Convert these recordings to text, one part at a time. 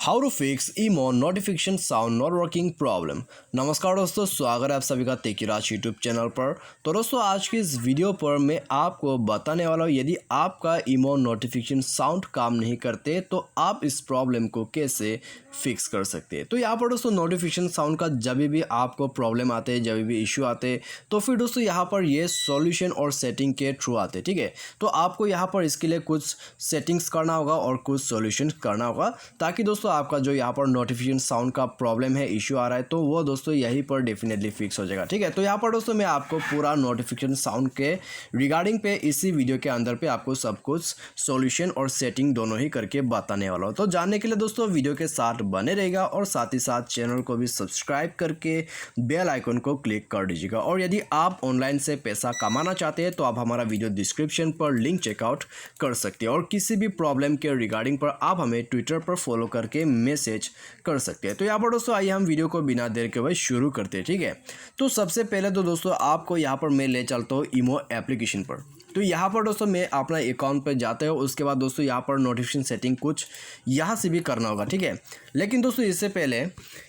How to fix imo notification sound not working problem. नमस्कार दोस्तों, स्वागत है आप सभी का तेकीराज यूट्यूब चैनल पर। तो दोस्तों आज की इस वीडियो पर मैं आपको बताने वाला हूँ यदि आपका ईमो नोटिफिकेशन साउंड काम नहीं करते तो आप इस प्रॉब्लम को कैसे फिक्स कर सकते हैं। तो यहाँ पर दोस्तों नोटिफिकेशन साउंड का जब भी आपको प्रॉब्लम आते हैं, जब भी इशू आते हैं, तो फिर दोस्तों यहाँ पर ये सॉल्यूशन और सेटिंग के थ्रू आते हैं। ठीक है, तो आपको यहाँ पर इसके लिए कुछ सेटिंग्स करना होगा और कुछ सॉल्यूशन करना होगा ताकि दोस्तों आपका जो यहाँ पर नोटिफिकेशन साउंड का प्रॉब्लम है, इशू आ रहा है, तो वो दोस्तों यहीं पर डेफिनेटली फिक्स हो जाएगा। ठीक है, तो यहाँ पर दोस्तों मैं आपको पूरा नोटिफिकेशन साउंड के रिगार्डिंग पे इसी वीडियो के अंदर पे आपको सब कुछ सॉल्यूशन और सेटिंग दोनों ही करके बताने वाला हूँ। तो जानने के लिए दोस्तों वीडियो के साथ बने रहेगा और साथ ही साथ चैनल को भी सब्सक्राइब करके बेल आइकन को क्लिक कर दीजिएगा। और यदि आप ऑनलाइन से पैसा कमाना चाहते हैं तो आप हमारा वीडियो डिस्क्रिप्शन पर लिंक चेकआउट कर सकते हैं और किसी भी प्रॉब्लम के रिगार्डिंग पर आप हमें ट्विटर पर फॉलो करके मैसेज कर सकते हैं। तो यहाँ पर दोस्तों आइए हम वीडियो को बिना देर के हुए शुरू करते हैं। ठीक है, तो सबसे पहले तो दोस्तों आपको यहाँ पर मैं ले चलता हूँ ईमो एप्लीकेशन पर। तो यहाँ पर दोस्तों मैं अपना अकाउंट पर जाते हो, उसके बाद दोस्तों यहाँ पर नोटिफिकेशन सेटिंग कुछ यहाँ से भी करना होगा। ठीक है, लेकिन दोस्तों इससे पहले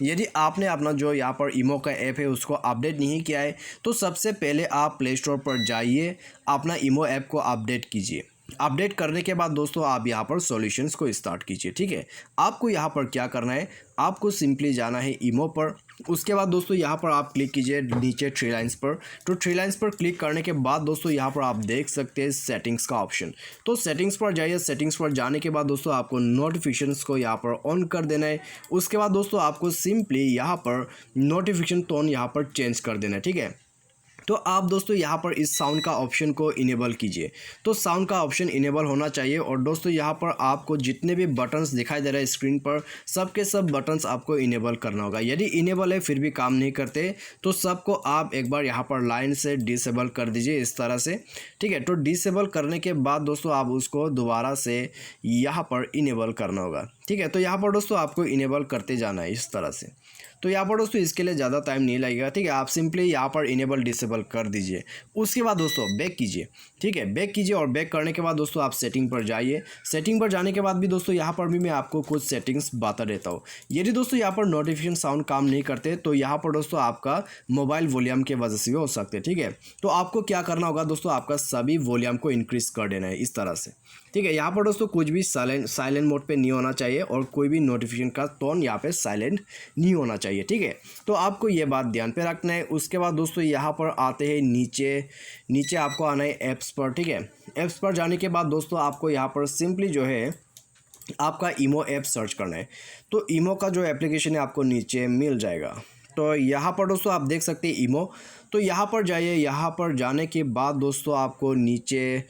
यदि आपने अपना जो यहाँ पर ईमो का ऐप है उसको अपडेट नहीं किया है तो सबसे पहले आप प्ले स्टोर पर जाइए, अपना ईमो ऐप को अपडेट कीजिए। अपडेट करने के बाद दोस्तों आप यहाँ पर सॉल्यूशंस को स्टार्ट कीजिए। ठीक है, आपको यहाँ पर क्या करना है, आपको सिंपली जाना है ईमो पर। उसके बाद दोस्तों यहाँ पर आप क्लिक कीजिए नीचे थ्री लाइंस पर। तो थ्री लाइंस पर क्लिक करने के बाद दोस्तों यहाँ पर आप देख सकते हैं सेटिंग्स का ऑप्शन। तो सेटिंग्स पर जाइए। सेटिंग्स पर जाने के बाद दोस्तों आपको नोटिफिकेशंस को यहाँ पर ऑन कर देना है। उसके बाद दोस्तों आपको सिंपली यहाँ पर नोटिफिकेशन टोन यहाँ पर चेंज कर देना है। ठीक है, तो आप दोस्तों यहाँ पर इस साउंड का ऑप्शन को इनेबल कीजिए। तो साउंड का ऑप्शन इनेबल होना चाहिए और दोस्तों यहाँ पर आपको जितने भी बटन्स दिखाई दे रहे हैं स्क्रीन पर, सब के सब बटन्स आपको इनेबल करना होगा। यदि इनेबल है फिर भी काम नहीं करते तो सबको आप एक बार यहाँ पर लाइन से डिसेबल कर दीजिए इस तरह से। ठीक है, तो डिसेबल करने के बाद दोस्तों आप उसको दोबारा से यहाँ पर इनेबल करना होगा। ठीक है, तो यहाँ पर दोस्तों आपको इनेबल करते जाना है इस तरह से। तो यहाँ पर दोस्तों इसके लिए ज़्यादा टाइम नहीं लगेगा। ठीक है, आप सिंपली यहाँ पर इनेबल डिसेबल कर दीजिए। उसके बाद दोस्तों बैक कीजिए। ठीक है, बैक कीजिए और बैक करने के बाद दोस्तों आप सेटिंग पर जाइए। सेटिंग पर जाने के बाद भी दोस्तों यहाँ पर भी मैं आपको कुछ सेटिंग्स बता देता हूँ। यदि दोस्तों यहाँ पर नोटिफिकेशन साउंड काम नहीं करते तो यहाँ पर दोस्तों आपका मोबाइल वॉल्यूम के वजह से भी हो सकते हैं। ठीक है, तो आपको क्या करना होगा दोस्तों, आपका सभी वॉल्यूम को इंक्रीज कर देना है इस तरह से। ठीक है, यहाँ पर दोस्तों कुछ भी साइलेंट मोड पे नहीं होना चाहिए और कोई भी नोटिफिकेशन का टोन यहाँ पे साइलेंट नहीं होना चाहिए। ठीक है, तो आपको ये बात ध्यान पे रखना है। उसके बाद दोस्तों यहाँ पर आते हैं नीचे आपको आना है ऐप्स पर। ठीक है, ऐप्स पर जाने के बाद दोस्तों आपको यहाँ पर सिंपली जो है आपका ईमो ऐप सर्च करना है। तो ईमो का जो एप्लीकेशन है आपको नीचे मिल जाएगा। तो यहाँ पर दोस्तों आप देख सकते हैं ईमो। तो यहाँ पर जाइए। यहाँ पर जाने के बाद दोस्तों आपको नीचे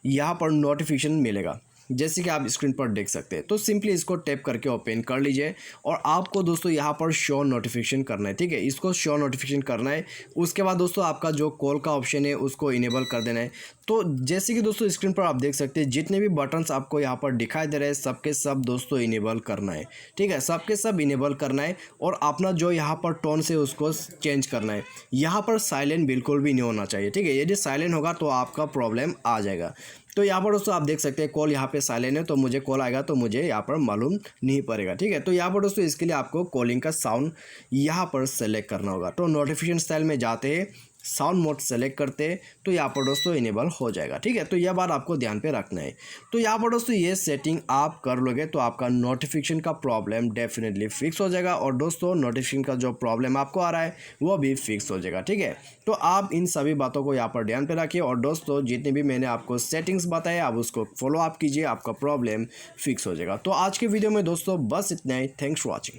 यहाँ पर नोटिफिकेशन मिलेगा, जैसे कि आप स्क्रीन पर देख सकते हैं। तो सिंपली इसको टैप करके ओपन कर लीजिए और आपको दोस्तों यहाँ पर शो नोटिफिकेशन करना है। ठीक है, इसको शो नोटिफिकेशन करना है। उसके बाद दोस्तों आपका जो कॉल का ऑप्शन है उसको इनेबल कर देना है। तो जैसे कि दोस्तों स्क्रीन पर आप देख सकते हैं जितने भी बटन्स आपको यहाँ पर दिखाई दे रहे हैं सबके सब दोस्तों इनेबल करना है। ठीक है, सबके सब इनेबल करना है और अपना जो यहाँ पर टोन से उसको चेंज करना है। यहाँ पर साइलेंट बिल्कुल भी नहीं होना चाहिए। ठीक है, यदि साइलेंट होगा तो आपका प्रॉब्लम आ जाएगा। तो यहाँ पर दोस्तों आप देख सकते हैं कॉल यहाँ पे साइलेंट है, तो मुझे कॉल आएगा तो मुझे यहाँ पर मालूम नहीं पड़ेगा। ठीक है, तो यहाँ पर दोस्तों इसके लिए आपको कॉलिंग का साउंड यहाँ पर सेलेक्ट करना होगा। तो नोटिफिकेशन स्टाइल में जाते हैं, साउंड मोड सेलेक्ट करते हैं तो यहाँ पर दोस्तों इनेबल हो जाएगा। ठीक है, तो यह बात आपको ध्यान पे रखना है। तो यहाँ पर दोस्तों ये सेटिंग आप कर लोगे तो आपका नोटिफिकेशन का प्रॉब्लम डेफिनेटली फिक्स हो जाएगा और दोस्तों नोटिफिकेशन का जो प्रॉब्लम आपको आ रहा है वो भी फिक्स हो जाएगा। ठीक है, तो आप इन सभी बातों को यहाँ पर ध्यान पे रखिए और दोस्तों जितनी भी मैंने आपको सेटिंग्स बताए आप उसको फॉलो अप कीजिए, आपका प्रॉब्लम फिक्स हो जाएगा। तो आज के वीडियो में दोस्तों बस इतना ही। Thanks for watching.